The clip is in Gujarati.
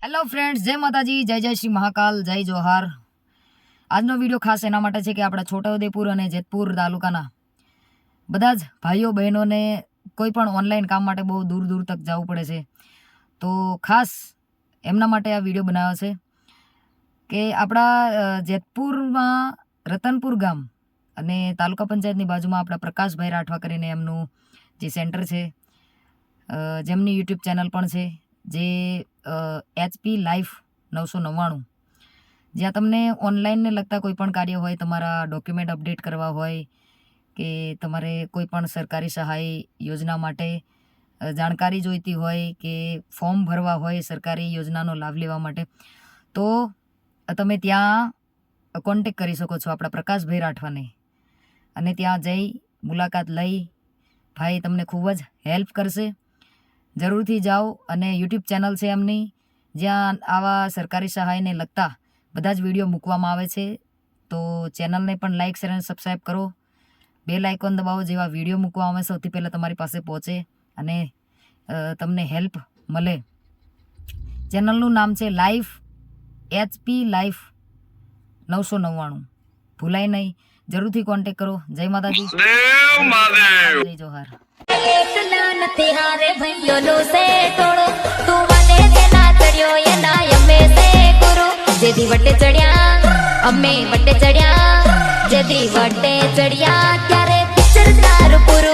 હેલો ફ્રેન્ડ્સ, જય માતાજી, જય જય શ્રી મહાકાલ, જય જોહાર. આજનો વિડીયો ખાસ એના માટે છે કે આપણા છોટાઉદેપુર અને જેતપુર તાલુકાના બધા જ ભાઈઓ બહેનોને કોઈ પણ ઓનલાઈન કામ માટે બહુ દૂર દૂર તક જવું પડે છે. તો ખાસ એમના માટે આ વિડીયો બનાવ્યો છે કે આપણા જેતપુરમાં રતનપુર ગામ અને તાલુકા પંચાયતની બાજુમાં આપણા પ્રકાશભાઈ રાઠવા કરીને એમનું જે સેન્ટર છે, જેમની યુટ્યુબ ચેનલ પણ છે, જે HP લાઈફ 999, જ્યાં તમને ઓનલાઈનને લગતા કોઈ પણ કાર્ય હોય, તમારા ડોક્યુમેન્ટ અપડેટ કરવા હોય કે તમારે કોઈ પણ સરકારી સહાય યોજના માટે જાણકારી જોઈતી હોય કે ફોર્મ ભરવા હોય સરકારી યોજનાનો લાભ લેવા માટે, તો તમે ત્યાં કોન્ટેક કરી શકો છો આપણા પ્રકાશભાઈ રાઠવાને. અને ત્યાં જઈ મુલાકાત લઈ ભાઈ તમને ખૂબ જ હેલ્પ કરશે. જરૂરથી જાઓ. અને યુટ્યુબ ચેનલ છે એમની, જ્યાં આવા સરકારી સહાયને લગતા બધા જ વિડીયો મૂકવામાં આવે છે. તો ચેનલને પણ લાઇક, શેર અને સબસ્ક્રાઈબ કરો. બેલ આઇકોન દબાવો, જેવા વિડીયો મૂકવામાં આવે સૌથી પહેલાં તમારી પાસે પહોંચે અને તમને હેલ્પ મળે. ચેનલનું નામ છે લાઈફ, HP લાઈફ 999. ભૂલાય નહીં, જરૂરથી કોન્ટેક કરો. જય માતાજી, જય જોહાર. જેદી વટે ચડ્યા અમે વટે ચડ્યા, જેદી વટે ચડ્યા ત્યારે પિક્ચર તારું પૂરું.